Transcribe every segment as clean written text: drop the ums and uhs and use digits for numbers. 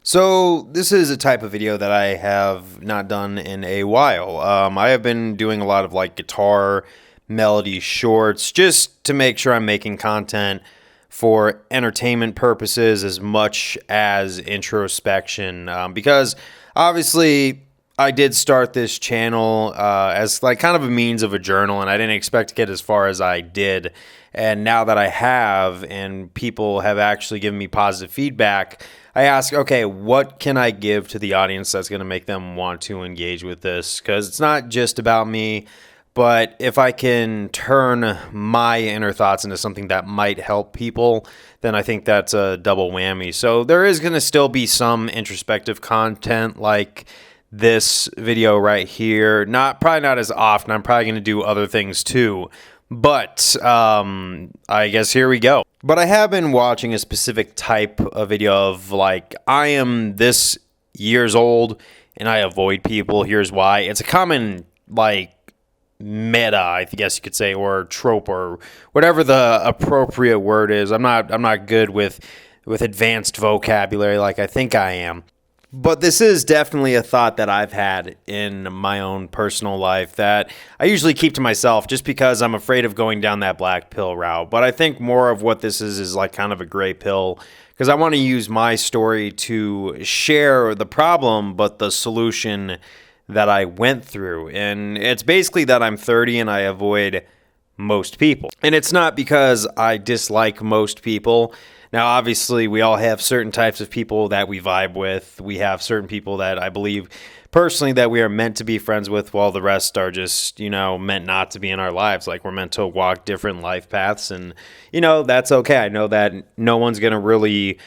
So this is a type of video that I have not done in a while. I have been doing a lot of like guitar melody shorts just to make sure I'm making content for entertainment purposes as much as introspection. Because obviously I did start this channel as like kind of a means of a journal, and I didn't expect to get as far as I did. And now that I have, and people have actually given me positive feedback, I ask, okay, what can I give to the audience that's going to make them want to engage with this? Because it's not just about me, but if I can turn my inner thoughts into something that might help people, then I think that's a double whammy. So there is going to still be some introspective content like this video right here. Probably not as often. I'm probably going to do other things too. But I guess here we go. But I have been watching a specific type of video of like, I am this years old and I avoid people. Here's why. It's a common like meta, I guess you could say, or trope, or whatever the appropriate word is. I'm not good with advanced vocabulary like I think I am. But this is definitely a thought that I've had in my own personal life that I usually keep to myself just because I'm afraid of going down that black pill route. But I think more of what this is like kind of a gray pill, because I want to use my story to share the problem, but the solution that I went through. And it's basically that I'm 30 and I avoid most people. And it's not because I dislike most people. Now, obviously, we all have certain types of people that we vibe with. We have certain people that I believe personally that we are meant to be friends with, while the rest are just, meant not to be in our lives. Like, we're meant to walk different life paths, and, that's okay. I know that no one's going to really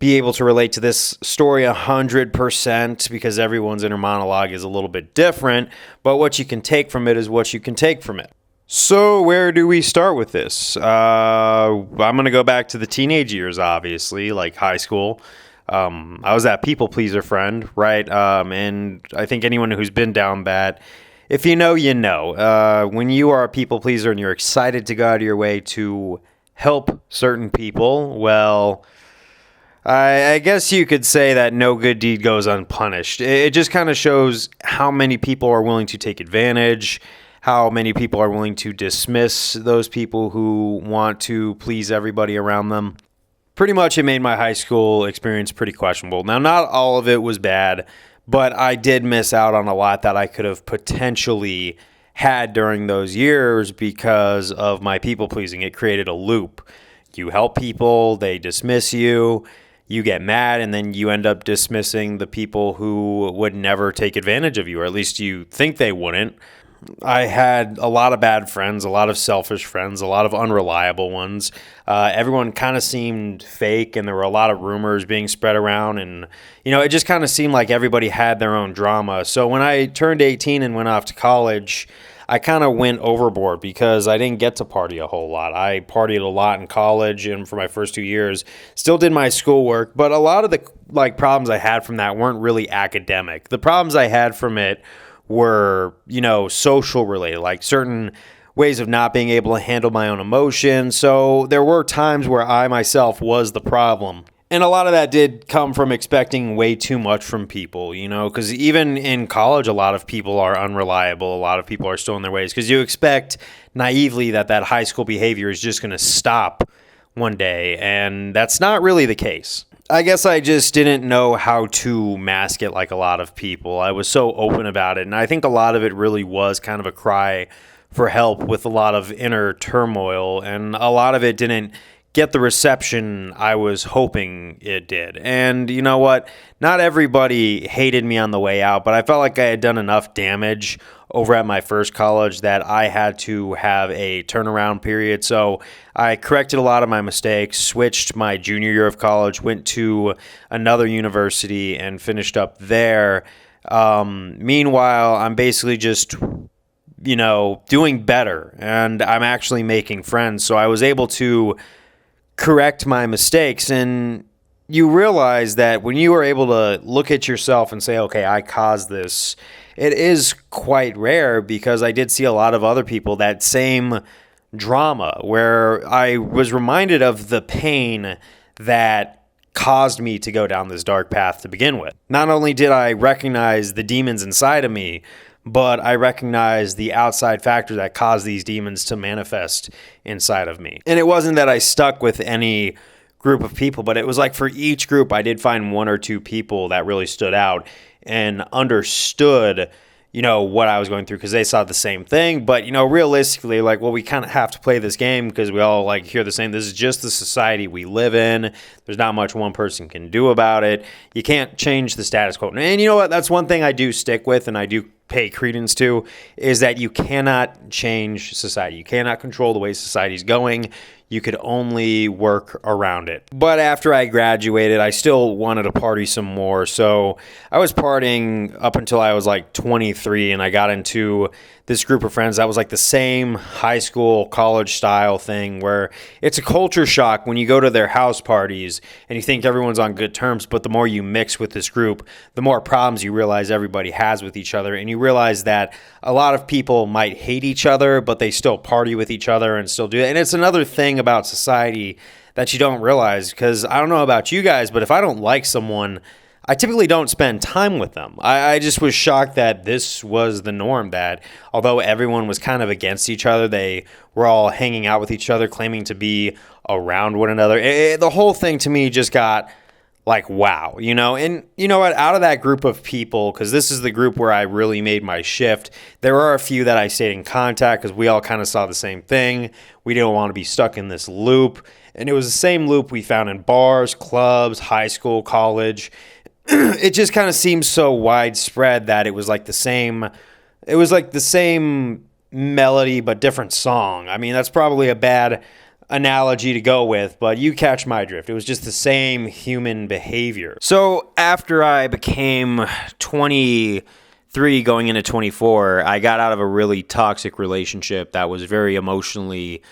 be able to relate to this story 100% because everyone's inner monologue is a little bit different, but what you can take from it is what you can take from it. So where do we start with this? I'm going to go back to the teenage years, obviously, like high school. I was that people pleaser friend, right? And I think anyone who's been down that, if you know, you know. When you are a people pleaser and you're excited to go out of your way to help certain people, well, I guess you could say that no good deed goes unpunished. It just kind of shows how many people are willing to take advantage, how many people are willing to dismiss those people who want to please everybody around them. Pretty much it made my high school experience pretty questionable. Now, not all of it was bad, but I did miss out on a lot that I could have potentially had during those years because of my people pleasing. It created a loop. You help people, they dismiss you, you get mad, and then you end up dismissing the people who would never take advantage of you, or at least you think they wouldn't. I had a lot of bad friends, a lot of selfish friends, a lot of unreliable ones. Everyone kind of seemed fake, and there were a lot of rumors being spread around, and it just kind of seemed like everybody had their own drama. So when I turned 18 and went off to college, I kind of went overboard because I didn't get to party a whole lot. I partied a lot in college, and for my first 2 years, still did my schoolwork, but a lot of the problems I had from that weren't really academic. The problems I had from it were, social related, like certain ways of not being able to handle my own emotions. So there were times where I myself was the problem. And a lot of that did come from expecting way too much from people, because even in college, a lot of people are unreliable. A lot of people are still in their ways because you expect naively that high school behavior is just going to stop one day. And that's not really the case. I guess I just didn't know how to mask it like a lot of people. I was so open about it, and I think a lot of it really was kind of a cry for help with a lot of inner turmoil, and a lot of it didn't get the reception I was hoping it did. And you know what? Not everybody hated me on the way out, but I felt like I had done enough damage over at my first college that I had to have a turnaround period. So I corrected a lot of my mistakes, switched my junior year of college, went to another university and finished up there. Meanwhile, I'm basically just, doing better, and I'm actually making friends. So I was able to correct my mistakes, and you realize that when you are able to look at yourself and say, okay, I caused this, it is quite rare, because I did see a lot of other people that same drama where I was reminded of the pain that caused me to go down this dark path to begin with. Not only did I recognize the demons inside of me, but I recognized the outside factor that caused these demons to manifest inside of me. And it wasn't that I stuck with any group of people, but it was like for each group, I did find one or two people that really stood out and understood, what I was going through because they saw the same thing. But, realistically, like, well, we kind of have to play this game because we all like hear the same. This is just the society we live in. There's not much one person can do about it. You can't change the status quo. And you know what? That's one thing I do stick with and I do pay credence to, is that you cannot change society. You cannot control the way society's going. You could only work around it. But after I graduated, I still wanted to party some more. So I was partying up until I was like 23, and I got into this group of friends that was like the same high school, college style thing where it's a culture shock when you go to their house parties and you think everyone's on good terms, but the more you mix with this group, the more problems you realize everybody has with each other. And you realize that a lot of people might hate each other, but they still party with each other and still do it. And it's another thing about society that you don't realize, because I don't know about you guys, but if I don't like someone, I typically don't spend time with them. I just was shocked that this was the norm, that although everyone was kind of against each other, they were all hanging out with each other, claiming to be around one another. The whole thing to me just got like, wow, And you know what? Out of that group of people, because this is the group where I really made my shift, there are a few that I stayed in contact because we all kind of saw the same thing. We didn't want to be stuck in this loop. And it was the same loop we found in bars, clubs, high school, college. It just kind of seems so widespread that it was like the same melody but different song. I mean, that's probably a bad analogy to go with, but you catch my drift. It was just the same human behavior. So after I became 23 going into 24, I got out of a really toxic relationship that was very emotionally,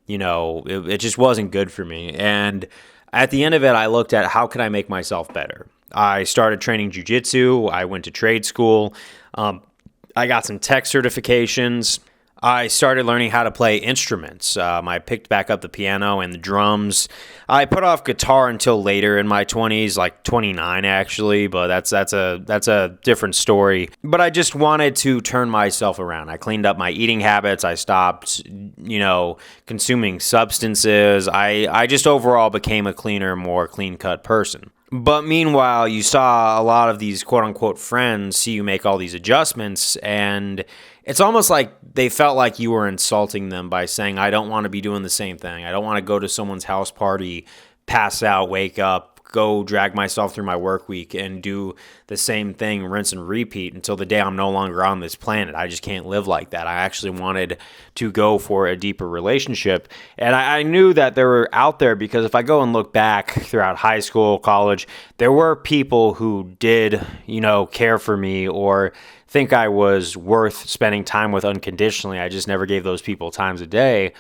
it just wasn't good for me. And at the end of it, I looked at how can I make myself better. I started training jiu-jitsu. I went to trade school. I got some tech certifications. I started learning how to play instruments. I picked back up the piano and the drums. I put off guitar until later in my 20s, like 29 actually, but that's a different story. But I just wanted to turn myself around. I cleaned up my eating habits. I stopped, consuming substances. I just overall became a cleaner, more clean-cut person. But meanwhile, you saw a lot of these quote-unquote friends see you make all these adjustments, and it's almost like they felt like you were insulting them by saying, I don't want to be doing the same thing. I don't want to go to someone's house party, pass out, wake up, go drag myself through my work week and do the same thing, rinse and repeat until the day I'm no longer on this planet. I just can't live like that. I actually wanted to go for a deeper relationship. And I knew that they were out there because if I go and look back throughout high school, college, there were people who did, care for me or think I was worth spending time with unconditionally. I just never gave those people times a day.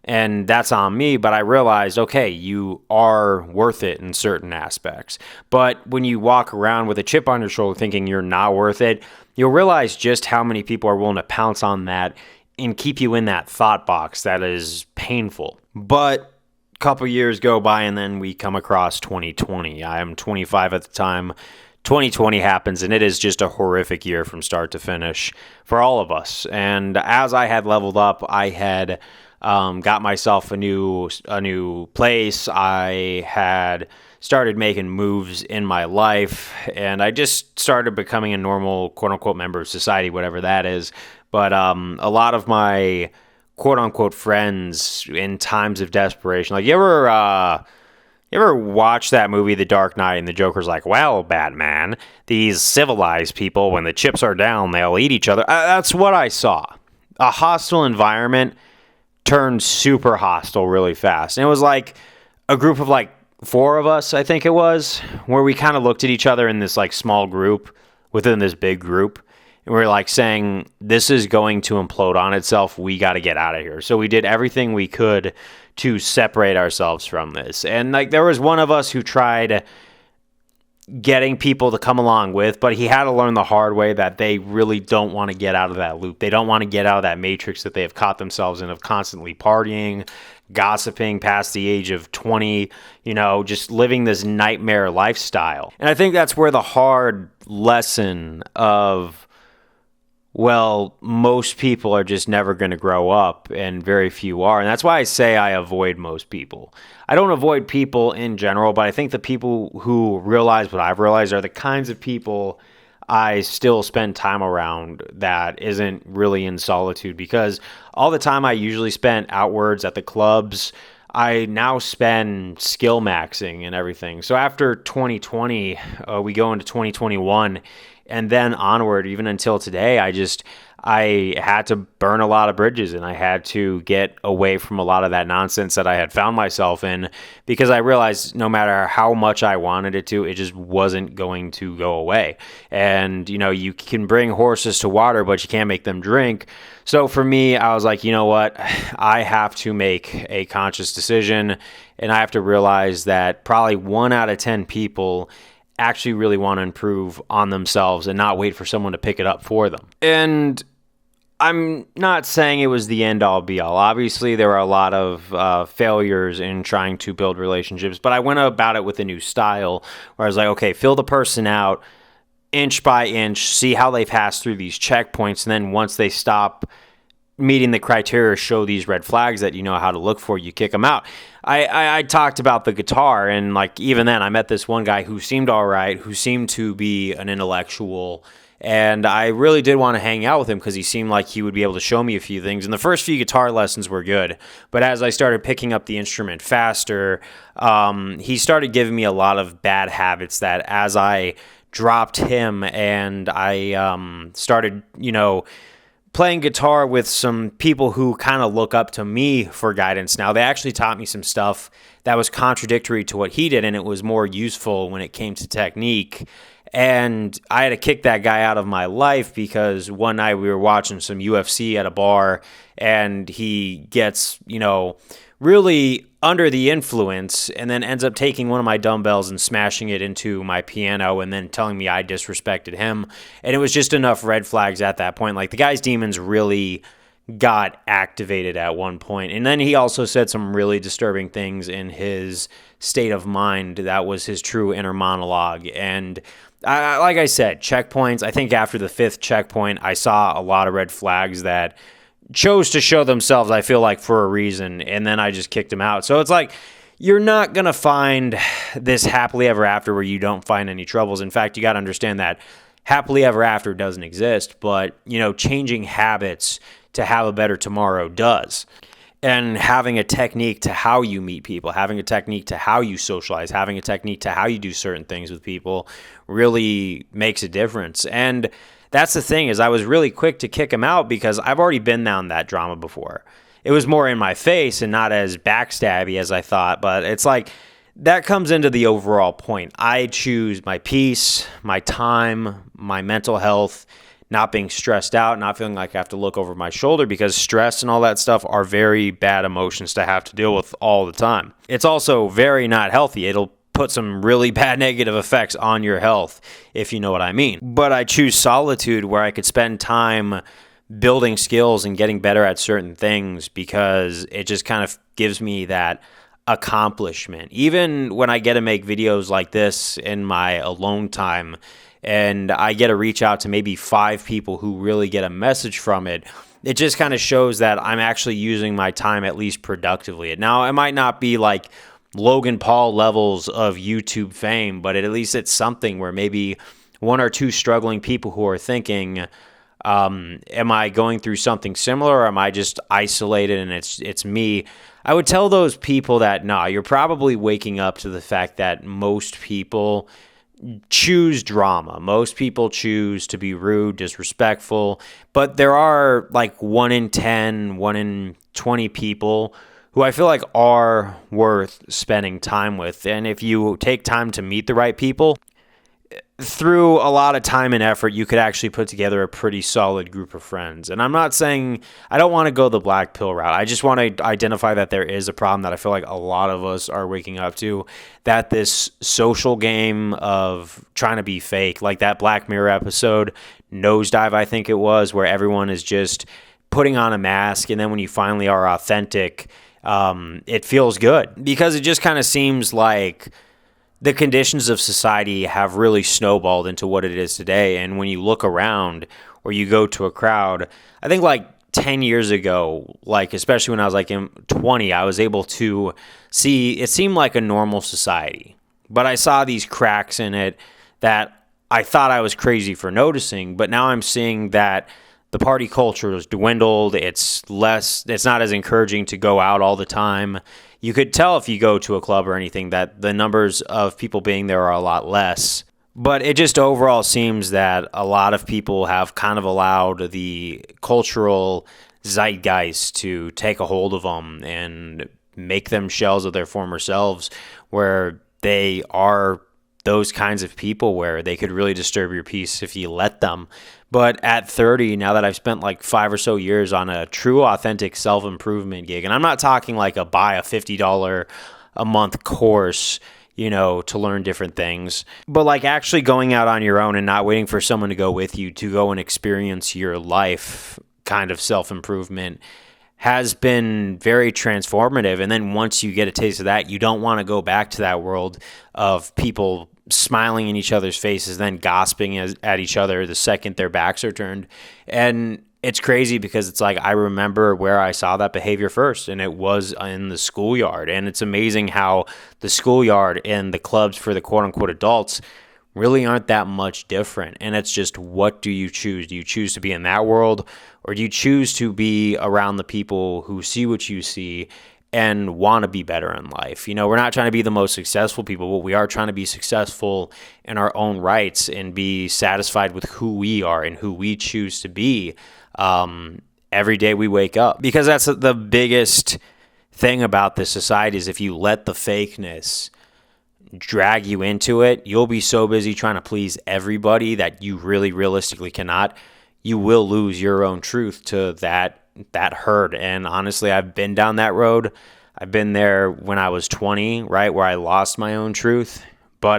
And that's on me, but I realized, okay, you are worth it in certain aspects. But when you walk around with a chip on your shoulder thinking you're not worth it, you'll realize just how many people are willing to pounce on that and keep you in that thought box that is painful. But a couple years go by and then we come across 2020. I am 25 at the time. 2020 happens and it is just a horrific year from start to finish for all of us. And as I had leveled up, I had got myself a new place. I had started making moves in my life, and I just started becoming a normal quote-unquote member of society, whatever that is. But a lot of my quote-unquote friends in times of desperation, like you ever watch that movie, The Dark Knight, and the Joker's like, well, Batman, these civilized people, when the chips are down, they'll eat each other. That's what I saw. A hostile environment turned super hostile really fast. And it was like a group of like 4 of us, I think it was, where we kind of looked at each other in this like small group within this big group. And we were like saying, this is going to implode on itself. We got to get out of here. So we did everything we could to separate ourselves from this. And like there was one of us who tried, getting people to come along with, but he had to learn the hard way that they really don't want to get out of that loop. They don't want to get out of that matrix that they have caught themselves in of constantly partying, gossiping past the age of 20, just living this nightmare lifestyle. And I think that's where the hard lesson of, well, most people are just never going to grow up and very few are. And that's why I say I avoid most people. I don't avoid people in general, but I think the people who realize what I've realized are the kinds of people I still spend time around that isn't really in solitude, because all the time I usually spent outwards at the clubs, I now spend skill maxing and everything. So after 2020, we go into 2021, and then onward, even until today, I had to burn a lot of bridges, and I had to get away from a lot of that nonsense that I had found myself in, because I realized no matter how much I wanted it to, it just wasn't going to go away. And, you can bring horses to water, but you can't make them drink. So for me, I was like, you know what? I have to make a conscious decision, and I have to realize that probably 1 out of 10 people actually really want to improve on themselves and not wait for someone to pick it up for them. And I'm not saying it was the end all be all. Obviously, there are a lot of failures in trying to build relationships, but I went about it with a new style where I was like, okay, fill the person out inch by inch, see how they pass through these checkpoints, and then once they stop meeting the criteria, show these red flags that you know how to look for, you kick them out. I talked about the guitar, and even then I met this one guy who seemed all right, who seemed to be an intellectual, and I really did want to hang out with him because he seemed like he would be able to show me a few things. And the first few guitar lessons were good, but as I started picking up the instrument faster, he started giving me a lot of bad habits that as I dropped him and I started, playing guitar with some people who kind of look up to me for guidance now. They actually taught me some stuff that was contradictory to what he did, and it was more useful when it came to technique. And I had to kick that guy out of my life because one night we were watching some UFC at a bar, and he gets, really under the influence, and then ends up taking one of my dumbbells and smashing it into my piano and then telling me I disrespected him. And it was just enough red flags at that point. The guy's demons really got activated at one point. And then he also said some really disturbing things in his state of mind. That was his true inner monologue. And like I said, checkpoints, I think after the 5th checkpoint, I saw a lot of red flags that chose to show themselves, I feel like, for a reason, and then I just kicked him out. So it's you're not going to find this happily ever after where you don't find any troubles. In fact, you got to understand that happily ever after doesn't exist, but, changing habits to have a better tomorrow does. And having a technique to how you meet people, having a technique to how you socialize, having a technique to how you do certain things with people really makes a difference. And that's the thing, is I was really quick to kick him out because I've already been down that drama before. It was more in my face and not as backstabby as I thought, but it's that comes into the overall point. I choose my peace, my time, my mental health, not being stressed out, not feeling like I have to look over my shoulder, because stress and all that stuff are very bad emotions to have to deal with all the time. It's also very not healthy. It'll put some really bad negative effects on your health, if you know what I mean. But I choose solitude, where I could spend time building skills and getting better at certain things, because it just kind of gives me that accomplishment. Even when I get to make videos like this in my alone time, and I get to reach out to maybe 5 people who really get a message from it, it just kind of shows that I'm actually using my time at least productively. Now, it might not be Logan Paul levels of YouTube fame, but at least it's something where maybe 1 or 2 struggling people who are thinking, am I going through something similar, or am I just isolated and it's me? I would tell those people that, no, you're probably waking up to the fact that most people choose drama. Most people choose to be rude, disrespectful, but there are 1 in 10, 1 in 20 people who I feel like are worth spending time with. And if you take time to meet the right people, through a lot of time and effort, you could actually put together a pretty solid group of friends. And I'm not saying I don't want to go the black pill route. I just want to identify that there is a problem that I feel like a lot of us are waking up to, that this social game of trying to be fake, like that Black Mirror episode, Nosedive, I think it was, where everyone is just putting on a mask. And then when you finally are authentic, it feels good, because it just kind of seems like the conditions of society have really snowballed into what it is today. And when you look around or you go to a crowd, I think like 10 years ago, like especially when I was like in 20, I was able to see, it seemed like a normal society, but I saw these cracks in it that I thought I was crazy for noticing. But now I'm seeing that the party culture has dwindled. It's not as encouraging to go out all the time. You could tell if you go to a club or anything that the numbers of people being there are a lot less. But it just overall seems that a lot of people have kind of allowed the cultural zeitgeist to take a hold of them and make them shells of their former selves, where they are those kinds of people where they could really disturb your peace if you let them. But at 30, now that I've spent like 5 or so years on a true, authentic self-improvement gig, and I'm not talking like buy a $50 a month course, to learn different things, but like actually going out on your own and not waiting for someone to go with you to go and experience your life kind of self-improvement has been very transformative. And then once you get a taste of that, you don't want to go back to that world of people smiling in each other's faces, then gossiping at each other the second their backs are turned. And it's crazy because it's like, I remember where I saw that behavior first, and it was in the schoolyard. And it's amazing how the schoolyard and the clubs for the quote unquote adults really aren't that much different. And it's just, what do you choose? Do you choose to be in that world, or do you choose to be around the people who see what you see and want to be better in life? We're not trying to be the most successful people, but we are trying to be successful in our own rights and be satisfied with who we are and who we choose to be every day we wake up. Because that's the biggest thing about this society, is if you let the fakeness drag you into it, you'll be so busy trying to please everybody that you really realistically cannot. You will lose your own truth to that herd. And honestly, I've been down that road. I've been there when I was 20, right, where I lost my own truth. But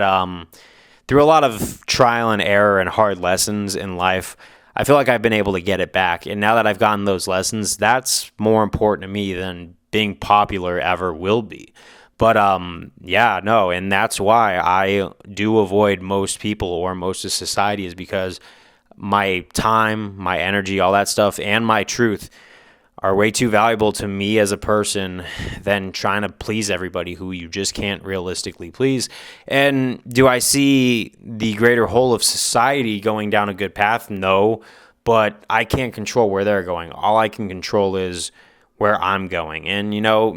through a lot of trial and error and hard lessons in life, I feel like I've been able to get it back. And now that I've gotten those lessons, that's more important to me than being popular ever will be. But and that's why I do avoid most people or most of society, is because my time, my energy, all that stuff, and my truth are way too valuable to me as a person than trying to please everybody who you just can't realistically please. And do I see the greater whole of society going down a good path? No, but I can't control where they're going. All I can control is where I'm going. And,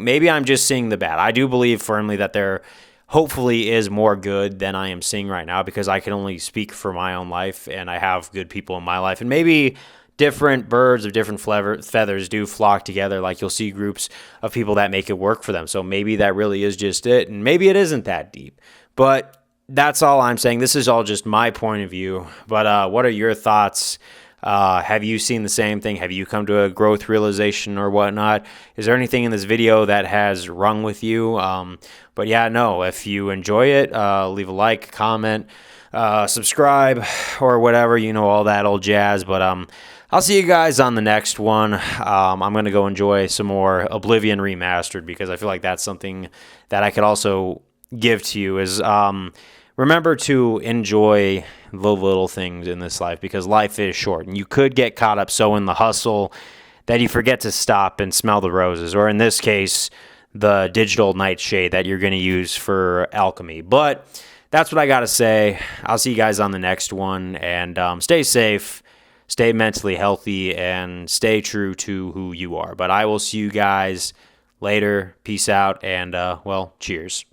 maybe I'm just seeing the bad. I do believe firmly that there hopefully is more good than I am seeing right now, because I can only speak for my own life, and I have good people in my life. And maybe different birds of different feathers do flock together. Like, you'll see groups of people that make it work for them. So maybe that really is just it, and maybe it isn't that deep. But that's all I'm saying. This is all just my point of view. But what are your thoughts? Have you seen the same thing? Have you come to a growth realization or whatnot? Is there anything in this video that has rung with you? But yeah, no, if you enjoy it, leave a like, comment, subscribe, or whatever, all that old jazz. But I'll see you guys on the next one. I'm going to go enjoy some more Oblivion Remastered, because I feel like that's something that I could also give to you, is remember to enjoy the little things in this life, because life is short, and you could get caught up so in the hustle that you forget to stop and smell the roses, or in this case, the digital nightshade that you're going to use for alchemy. But that's what I got to say. I'll see you guys on the next one, and stay safe, stay mentally healthy, and stay true to who you are. But I will see you guys later. Peace out, and cheers.